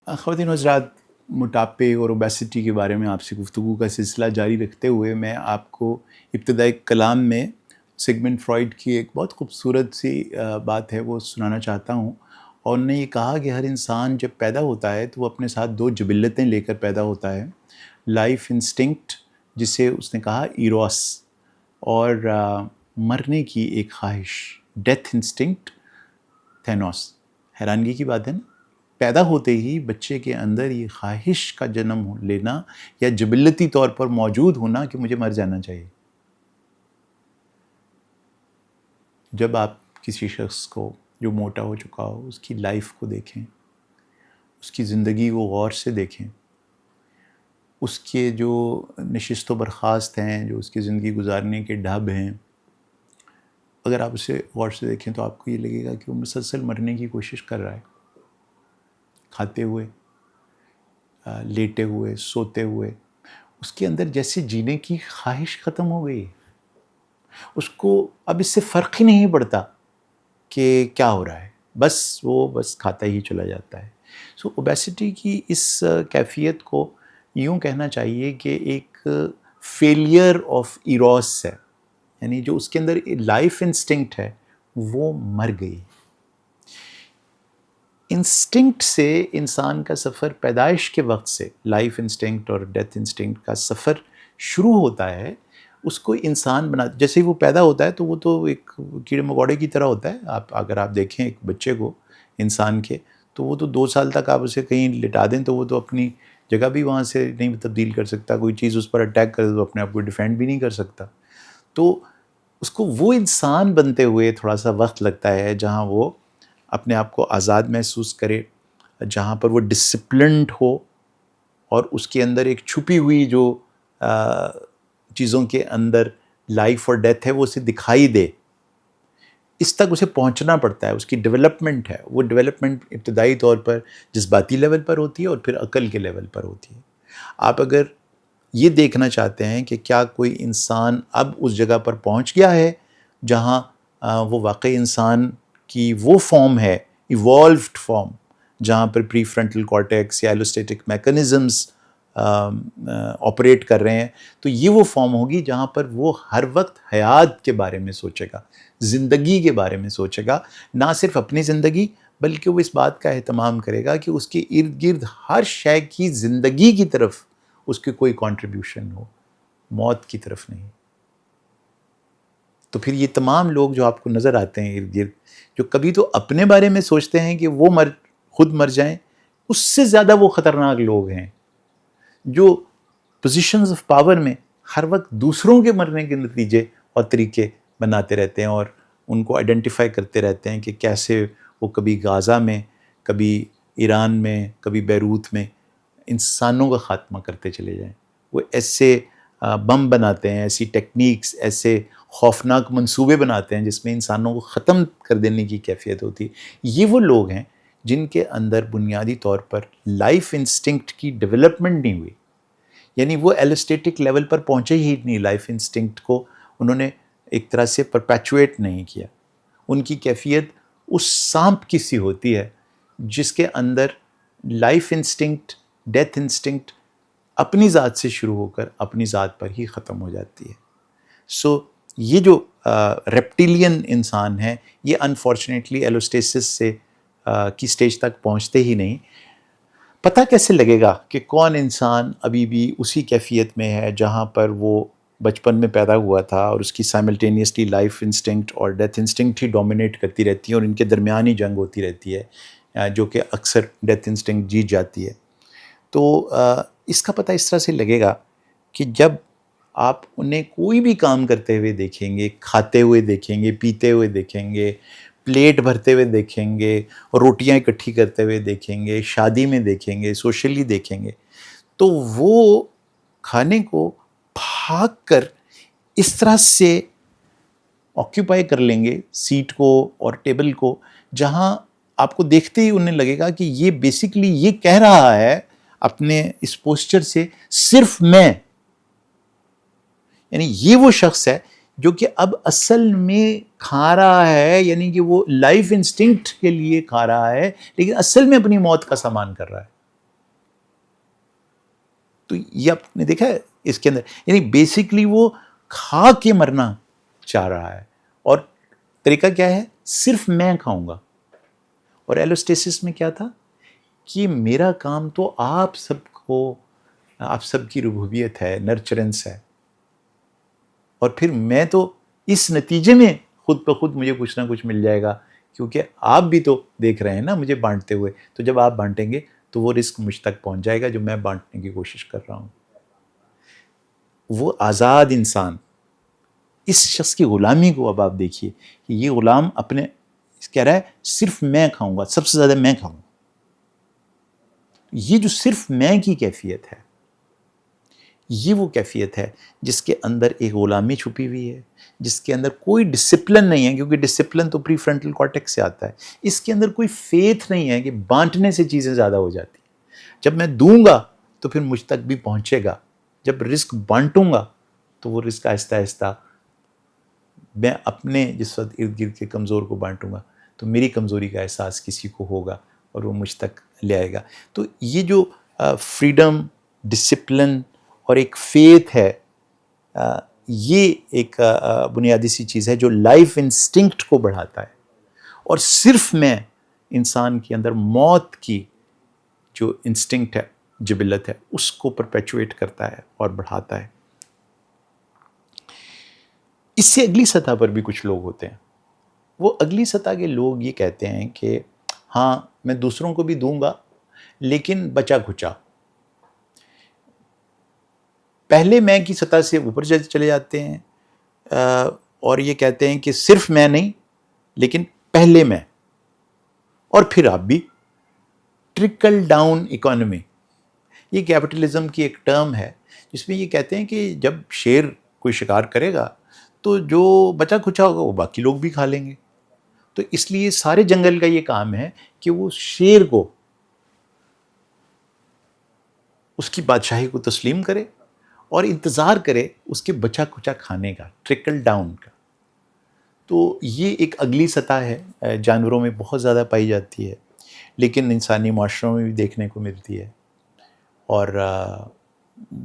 خواتین و حضرات، موٹاپے اور اوبیسٹی کے بارے میں آپ سے گفتگو کا سلسلہ جاری رکھتے ہوئے میں آپ کو ابتدائی کلام میں سگمنڈ فرائڈ کی ایک بہت خوبصورت سی بات ہے وہ سنانا چاہتا ہوں. اور انہوں نے یہ کہا کہ ہر انسان جب پیدا ہوتا ہے تو وہ اپنے ساتھ دو جبلتیں لے کر پیدا ہوتا ہے. لائف انسٹنکٹ، جسے اس نے کہا ایروس، اور مرنے کی ایک خواہش، ڈیتھ انسٹنکٹ، تھینوس. حیرانگی کی بات ہے نا، پیدا ہوتے ہی بچے کے اندر یہ خواہش کا جنم لینا یا جبلتی طور پر موجود ہونا کہ مجھے مر جانا چاہیے. جب آپ کسی شخص کو جو موٹا ہو چکا ہو اس کی لائف کو دیکھیں، اس کی زندگی کو غور سے دیکھیں، اس کے جو نشست و برخاست ہیں، جو اس کی زندگی گزارنے کے ڈھب ہیں، اگر آپ اسے غور سے دیکھیں تو آپ کو یہ لگے گا کہ وہ مسلسل مرنے کی کوشش کر رہا ہے، کھاتے ہوئے، لیٹے ہوئے، سوتے ہوئے. اس کے اندر جیسے جینے کی خواہش ختم ہو گئی. اس کو اب اس سے فرق ہی نہیں پڑتا کہ کیا ہو رہا ہے، بس کھاتا ہی چلا جاتا ہے. سو اوبیسٹی کی اس کیفیت کو یوں کہنا چاہیے کہ ایک فیلئر آف ایروس ہے، یعنی جو اس کے اندر لائف انسٹنکٹ ہے وہ مر گئی. انسٹنکٹ سے انسان کا سفر پیدائش کے وقت سے، لائف انسٹنکٹ اور ڈیتھ انسٹنکٹ کا سفر شروع ہوتا ہے. اس کو انسان بنا، جیسے ہی وہ پیدا ہوتا ہے تو وہ تو ایک کیڑے مکوڑے کی طرح ہوتا ہے. اگر آپ دیکھیں ایک بچے کو، انسان کے، تو وہ تو 2 سال تک آپ اسے کہیں لٹا دیں تو وہ تو اپنی جگہ بھی وہاں سے نہیں تبدیل کر سکتا. کوئی چیز اس پر اٹیک کرے تو اپنے آپ کو ڈیفینڈ بھی نہیں کر سکتا. تو اس کو وہ انسان بنتے ہوئے تھوڑا سا وقت لگتا ہے جہاں وہ اپنے آپ کو آزاد محسوس کرے، جہاں پر وہ ڈسپلنڈ ہو اور اس کے اندر ایک چھپی ہوئی جو چیزوں کے اندر لائف اور ڈیتھ ہے وہ اسے دکھائی دے. اس تک اسے پہنچنا پڑتا ہے. اس کی ڈیولپمنٹ ہے، وہ ڈیولپمنٹ ابتدائی طور پر جذباتی لیول پر ہوتی ہے اور پھر عقل کے لیول پر ہوتی ہے. آپ اگر یہ دیکھنا چاہتے ہیں کہ کیا کوئی انسان اب اس جگہ پر پہنچ گیا ہے جہاں وہ واقعی انسان کی وہ فارم ہے، ایوالوڈ فارم، جہاں پر پری فرنٹل کارٹیکس یا ایلوسٹیٹک میکنزمز آپریٹ کر رہے ہیں، تو یہ وہ فارم ہوگی جہاں پر وہ ہر وقت حیات کے بارے میں سوچے گا، زندگی کے بارے میں سوچے گا. نہ صرف اپنی زندگی، بلکہ وہ اس بات کا اہتمام کرے گا کہ اس کے ارد گرد ہر شے کی زندگی کی طرف اس کی کوئی کنٹریبیوشن ہو، موت کی طرف نہیں. تو پھر یہ تمام لوگ جو آپ کو نظر آتے ہیں ارد گرد، جو کبھی تو اپنے بارے میں سوچتے ہیں کہ وہ خود مر جائیں، اس سے زیادہ وہ خطرناک لوگ ہیں جو پوزیشنز آف پاور میں ہر وقت دوسروں کے مرنے کے نتیجے اور طریقے بناتے رہتے ہیں اور ان کو آئیڈینٹیفائی کرتے رہتے ہیں کہ کیسے وہ کبھی غازہ میں، کبھی ایران میں، کبھی بیروت میں انسانوں کا خاتمہ کرتے چلے جائیں. وہ ایسے بم بناتے ہیں، ایسی ٹیکنیکس، ایسے خوفناک منصوبے بناتے ہیں جس میں انسانوں کو ختم کر دینے کی کیفیت ہوتی ہے. یہ وہ لوگ ہیں جن کے اندر بنیادی طور پر لائف انسٹنکٹ کی ڈیولپمنٹ نہیں ہوئی، یعنی وہ ایلوسٹیٹک لیول پر پہنچے ہی نہیں. لائف انسٹنکٹ کو انہوں نے ایک طرح سے پرپیچویٹ نہیں کیا. ان کی کیفیت اس سانپ کی سی ہوتی ہے جس کے اندر لائف انسٹنکٹ، ڈیتھ انسٹنکٹ اپنی ذات سے شروع ہو کر اپنی ذات پر ہی ختم ہو جاتی ہے. سو یہ جو ریپٹیلین انسان ہیں، یہ انفارچونیٹلی ایلوسٹیسس سے کی سٹیج تک پہنچتے ہی نہیں. پتہ کیسے لگے گا کہ کون انسان ابھی بھی اسی کیفیت میں ہے جہاں پر وہ بچپن میں پیدا ہوا تھا، اور اس کی سائملٹینیسلی لائف انسٹنکٹ اور ڈیتھ انسٹنکٹ ہی ڈومینیٹ کرتی رہتی ہیں اور ان کے درمیان ہی جنگ ہوتی رہتی ہے، جو کہ اکثر ڈیتھ انسٹنکٹ جیت جاتی ہے. تو اس کا پتہ اس طرح سے لگے گا کہ جب آپ انہیں کوئی بھی کام کرتے ہوئے دیکھیں گے، کھاتے ہوئے دیکھیں گے، پیتے ہوئے دیکھیں گے، پلیٹ بھرتے ہوئے دیکھیں گے، روٹیاں اکٹھی کرتے ہوئے دیکھیں گے، شادی میں دیکھیں گے، سوشلی دیکھیں گے، تو وہ کھانے کو بھاگ کر اس طرح سے آکیوپائی کر لیں گے سیٹ کو اور ٹیبل کو، جہاں آپ کو دیکھتے ہی انہیں لگے گا کہ یہ بیسیکلی یہ کہہ رہا ہے اپنے اس پوسچر سے، صرف میں. یعنی یہ وہ شخص ہے جو کہ اب اصل میں کھا رہا ہے، یعنی کہ وہ لائف انسٹنکٹ کے لیے کھا رہا ہے لیکن اصل میں اپنی موت کا سامان کر رہا ہے. تو یہ آپ نے دیکھا ہے اس کے اندر، یعنی بیسکلی وہ کھا کے مرنا چاہ رہا ہے، اور طریقہ کیا ہے؟ صرف میں کھاؤں گا. اور ایلوسٹیسس میں کیا تھا کہ میرا کام تو آپ سب کو، آپ سب کی ربوبیت ہے، نرچرنس ہے، اور پھر میں تو اس نتیجے میں خود بخود مجھے کچھ نہ کچھ مل جائے گا، کیونکہ آپ بھی تو دیکھ رہے ہیں نا مجھے بانٹتے ہوئے. تو جب آپ بانٹیں گے تو وہ رزق مجھ تک پہنچ جائے گا جو میں بانٹنے کی کوشش کر رہا ہوں. وہ آزاد انسان، اس شخص کی غلامی کو اب آپ دیکھیے کہ یہ غلام اپنے کہہ رہا ہے صرف میں کھاؤں گا، سب سے زیادہ میں کھاؤں گا. یہ جو صرف میں کی کیفیت ہے، یہ وہ کیفیت ہے جس کے اندر ایک غلامی چھپی ہوئی ہے، جس کے اندر کوئی ڈسپلن نہیں ہے، کیونکہ ڈسپلن تو پری فرنٹل کارٹیکس سے آتا ہے. اس کے اندر کوئی فیتھ نہیں ہے کہ بانٹنے سے چیزیں زیادہ ہو جاتی ہیں. جب میں دوں گا تو پھر مجھ تک بھی پہنچے گا. جب رزق بانٹوں گا تو وہ رزق آہستہ آہستہ میں اپنے جس وقت ارد گرد کے کمزور کو بانٹوں گا تو میری کمزوری کا احساس کسی کو ہوگا اور وہ مجھ تک لے آئے گا. تو یہ جو فریڈم، ڈسپلن اور ایک فیتھ ہے، یہ ایک بنیادی سی چیز ہے جو لائف انسٹنکٹ کو بڑھاتا ہے. اور صرف میں انسان کے اندر موت کی جو انسٹنکٹ ہے، جبلت ہے، اس کو پرپیچویٹ کرتا ہے اور بڑھاتا ہے. اس سے اگلی سطح پر بھی کچھ لوگ ہوتے ہیں. وہ اگلی سطح کے لوگ یہ کہتے ہیں کہ ہاں میں دوسروں کو بھی دوں گا لیکن بچا کھچا. پہلے میں کی سطح سے اوپر چلے جاتے ہیں اور یہ کہتے ہیں کہ صرف میں نہیں لیکن پہلے میں، اور پھر آپ بھی. ٹرکل ڈاؤن اکانومی، یہ کیپٹلزم کی ایک ٹرم ہے جس میں یہ کہتے ہیں کہ جب شیر کوئی شکار کرے گا تو جو بچا کھچا ہوگا وہ باقی لوگ بھی کھا لیں گے. تو اس لیے سارے جنگل کا یہ کام ہے کہ وہ شیر کو اس کی بادشاہی کو تسلیم کرے اور انتظار کرے اس کے بچا کھچا کھانے کا، ٹرکل ڈاؤن کا. تو یہ ایک اگلی سطح ہے، جانوروں میں بہت زیادہ پائی جاتی ہے لیکن انسانی معاشروں میں بھی دیکھنے کو ملتی ہے. اور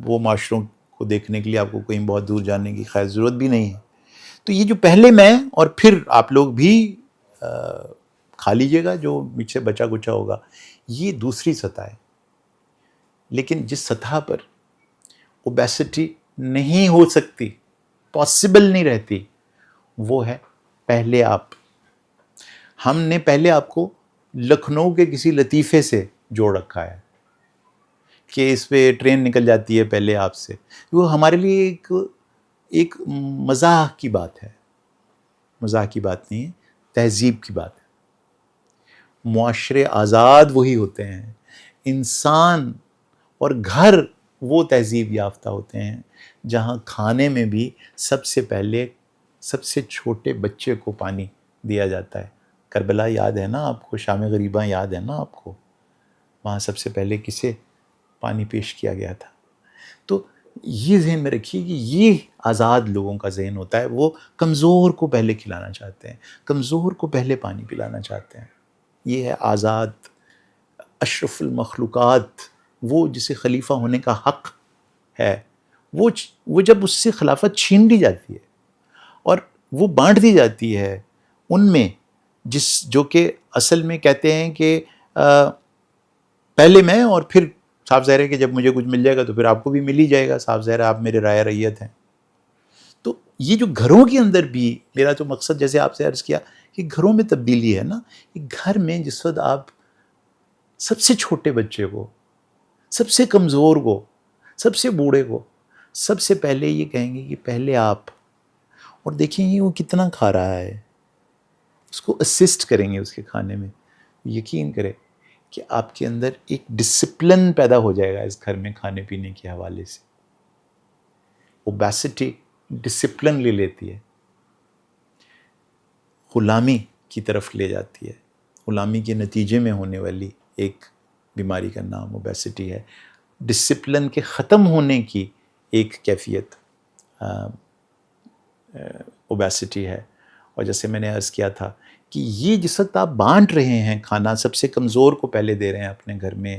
وہ معاشروں کو دیکھنے کے لیے آپ کو کہیں بہت دور جانے کی خیر ضرورت بھی نہیں ہے. تو یہ جو پہلے میں اور پھر آپ لوگ بھی کھا لیجئے گا جو مجھ سے بچا کچا ہوگا، یہ دوسری سطح ہے. لیکن جس سطح پر اوبیسٹی نہیں ہو سکتی، پاسبل نہیں رہتی، وہ ہے پہلے آپ. ہم نے پہلے آپ کو لکھنؤ کے کسی لطیفے سے جوڑ رکھا ہے کہ اس پہ ٹرین نکل جاتی ہے پہلے آپ سے. وہ ہمارے لیے ایک مزاح کی بات ہے، مزاح کی بات نہیں ہے، تہذیب کی بات ہے. معاشرے آزاد وہی ہوتے ہیں، انسان اور گھر وہ تہذیب یافتہ ہوتے ہیں جہاں کھانے میں بھی سب سے پہلے سب سے چھوٹے بچے کو پانی دیا جاتا ہے. کربلا یاد ہے نا آپ کو، شام غریباں یاد ہے نا آپ کو، وہاں سب سے پہلے کسے پانی پیش کیا گیا تھا. تو یہ ذہن میں رکھیے کہ یہ آزاد لوگوں کا ذہن ہوتا ہے. وہ کمزور کو پہلے کھلانا چاہتے ہیں، کمزور کو پہلے پانی پلانا چاہتے ہیں. یہ ہے آزاد اشرف المخلوقات، وہ جسے خلیفہ ہونے کا حق ہے. وہ جب اس سے خلافت چھین لی جاتی ہے اور وہ بانٹ دی جاتی ہے ان میں، جو کہ اصل میں کہتے ہیں کہ پہلے میں اور پھر صاف ظاہر ہے کہ جب مجھے کچھ مل جائے گا تو پھر آپ کو بھی مل ہی جائے گا، صاف ظاہر ہے آپ میرے رعایا رعیت ہیں. تو یہ جو گھروں کے اندر بھی، میرا تو مقصد جیسے آپ سے عرض کیا کہ گھروں میں تبدیلی ہے نا، گھر میں جس وقت آپ سب سے چھوٹے بچے کو، سب سے کمزور کو، سب سے بوڑھے کو سب سے پہلے یہ کہیں گے کہ پہلے آپ، اور دیکھیں گے وہ کتنا کھا رہا ہے، اس کو اسسٹ کریں گے اس کے کھانے میں. یقین کریں کہ آپ کے اندر ایک ڈسپلن پیدا ہو جائے گا اس گھر میں کھانے پینے کے حوالے سے. اوبیسٹی ڈسپلن لے لیتی ہے، غلامی کی طرف لے جاتی ہے. غلامی کے نتیجے میں ہونے والی ایک بیماری کا نام اوبیسٹی ہے. ڈسپلن کے ختم ہونے کی ایک کیفیت اوبیسٹی ہے. اور جیسے میں نے عرض کیا تھا کہ یہ جس وقت آپ بانٹ رہے ہیں کھانا، سب سے کمزور کو پہلے دے رہے ہیں اپنے گھر میں،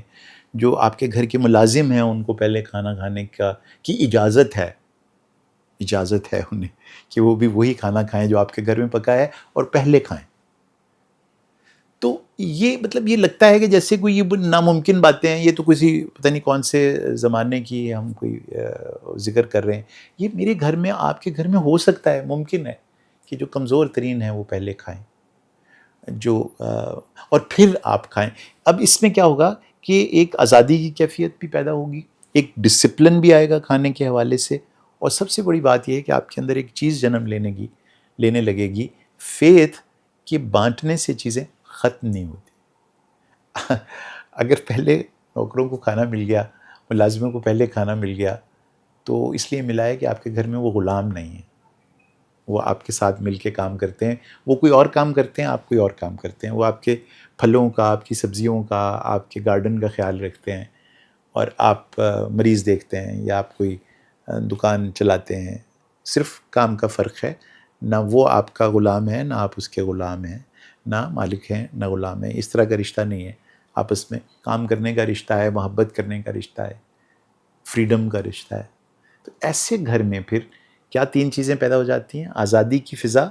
جو آپ کے گھر کے ملازم ہیں ان کو پہلے کھانا کھانے کی اجازت ہے انہیں کہ وہ بھی وہی کھانا کھائیں جو آپ کے گھر میں پکا ہے اور پہلے کھائیں. تو یہ مطلب یہ لگتا ہے کہ جیسے کوئی یہ ناممکن باتیں ہیں، یہ تو کسی پتہ نہیں کون سے زمانے کی ہم کوئی ذکر کر رہے ہیں. یہ میرے گھر میں، آپ کے گھر میں ہو سکتا ہے، ممکن ہے کہ جو کمزور ترین ہیں وہ پہلے کھائیں، اور پھر آپ کھائیں. اب اس میں کیا ہوگا کہ ایک آزادی کی کیفیت بھی پیدا ہوگی، ایک ڈسپلن بھی آئے گا کھانے کے حوالے سے، اور سب سے بڑی بات یہ ہے کہ آپ کے اندر ایک چیز جنم لینے لگے گی، فیتھ، کہ بانٹنے سے چیزیں ختم نہیں ہوتی. اگر پہلے نوکروں کو کھانا مل گیا، ملازموں کو پہلے کھانا مل گیا، تو اس لیے ملا ہے کہ آپ کے گھر میں وہ غلام نہیں ہیں، وہ آپ کے ساتھ مل کے کام کرتے ہیں. وہ کوئی اور کام کرتے ہیں، آپ کوئی اور کام کرتے ہیں. وہ آپ کے پھلوں کا، آپ کی سبزیوں کا، آپ کے گارڈن کا خیال رکھتے ہیں، اور آپ مریض دیکھتے ہیں، یا آپ کوئی دکان چلاتے ہیں. صرف کام کا فرق ہے. نہ وہ آپ کا غلام ہے، نہ آپ اس کے غلام ہیں، نہ مالک ہیں نہ غلام ہیں. اس طرح کا رشتہ نہیں ہے. آپس میں کام کرنے کا رشتہ ہے، محبت کرنے کا رشتہ ہے، فریڈم کا رشتہ ہے. تو ایسے گھر میں پھر کیا 3 چیزیں پیدا ہو جاتی ہیں؟ آزادی کی فضا،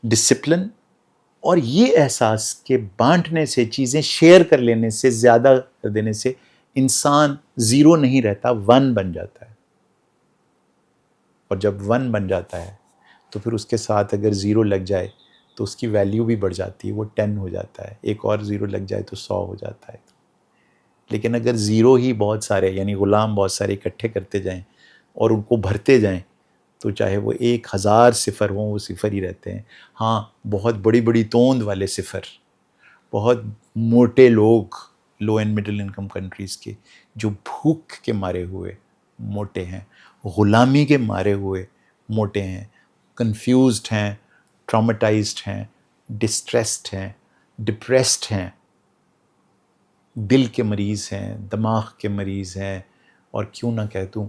ڈسپلن، اور یہ احساس کہ بانٹنے سے، چیزیں شیئر کر لینے سے، زیادہ کر دینے سے انسان زیرو نہیں رہتا، 1 بن جاتا ہے. اور جب 1 بن جاتا ہے تو پھر اس کے ساتھ اگر 0 لگ جائے تو اس کی ویلیو بھی بڑھ جاتی ہے، وہ 10 ہو جاتا ہے. ایک اور 0 لگ جائے تو 100 ہو جاتا ہے. لیکن اگر 0 ہی بہت سارے، یعنی غلام بہت سارے اکٹھے کرتے جائیں اور ان کو بھرتے جائیں، تو چاہے وہ 1000 صفر ہوں، وہ صفر ہی رہتے ہیں. ہاں، بہت بڑی بڑی توند والے صفر، بہت موٹے لوگ، لو اینڈ مڈل انکم کنٹریز کے، جو بھوک کے مارے ہوئے موٹے ہیں، غلامی کے مارے ہوئے موٹے ہیں، کنفیوزڈ ہیں، ٹراماٹائزڈ ہیں، ڈسٹریسڈ ہیں، ڈپریسڈ ہیں، دل کے مریض ہیں، دماغ کے مریض ہیں، اور کیوں نہ کہہ دوں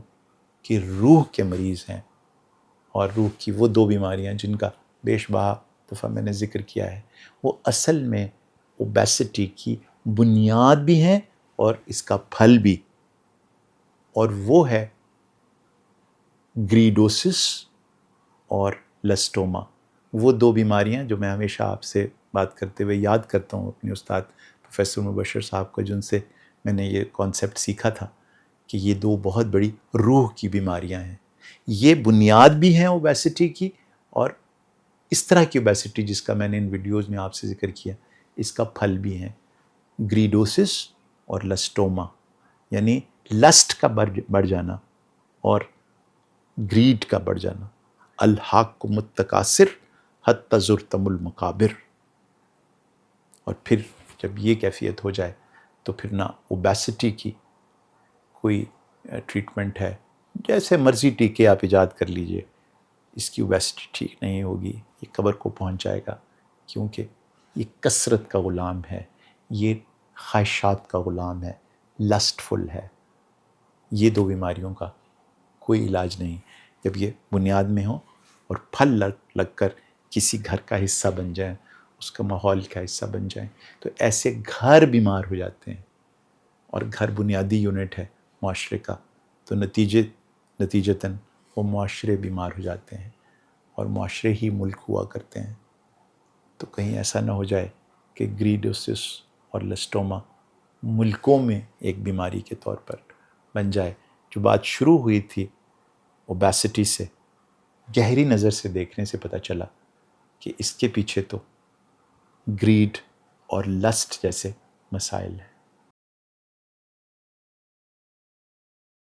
کہ روح کے مریض ہیں. اور روح کی وہ 2 بیماریاں جن کا بیش بہا دفعہ میں نے ذکر کیا ہے، وہ اصل میں اوبیسٹی کی بنیاد بھی ہیں اور اس کا پھل بھی. اور وہ ہے گریڈوسس اور لسٹوما. وہ 2 بیماریاں جو میں ہمیشہ آپ سے بات کرتے ہوئے یاد کرتا ہوں اپنے استاد پروفیسر مبشر صاحب کو، جن سے میں نے یہ کانسیپٹ سیکھا تھا کہ یہ 2 بہت بڑی روح کی بیماریاں ہیں. یہ بنیاد بھی ہیں اوبیسٹی کی، اور اس طرح کی اوبیسٹی جس کا میں نے ان ویڈیوز میں آپ سے ذکر کیا، اس کا پھل بھی ہیں. گریڈوسس اور لسٹوما، یعنی لسٹ کا بڑھ جانا اور گریڈ کا بڑھ جانا. الحاکم التکاثر حتی زرتم المقابر. اور پھر جب یہ کیفیت ہو جائے تو پھر نہ اوبیسٹی کی کوئی ٹریٹمنٹ ہے، جیسے مرضی ٹیکے آپ ایجاد کر لیجئے، اس کی اوبیسٹی ٹھیک نہیں ہوگی، یہ قبر کو پہنچ جائے گا. کیونکہ یہ کثرت کا غلام ہے، یہ خواہشات کا غلام ہے، لسٹ فل ہے. یہ 2 بیماریوں کا کوئی علاج نہیں. جب یہ بنیاد میں ہوں اور پھل لگ کر کسی گھر کا حصہ بن جائیں، اس کا ماحول کا حصہ بن جائیں، تو ایسے گھر بیمار ہو جاتے ہیں. اور گھر بنیادی یونٹ ہے معاشرے کا، تو نتیجتاً وہ معاشرے بیمار ہو جاتے ہیں، اور معاشرے ہی ملک ہوا کرتے ہیں. تو کہیں ایسا نہ ہو جائے کہ گریڈوسس اور لسٹوما ملکوں میں ایک بیماری کے طور پر بن جائے. جو بات شروع ہوئی تھی اوبیسٹی سے، گہری نظر سے دیکھنے سے پتہ چلا کہ اس کے پیچھے تو گریڈ اور لسٹ جیسے مسائل ہیں.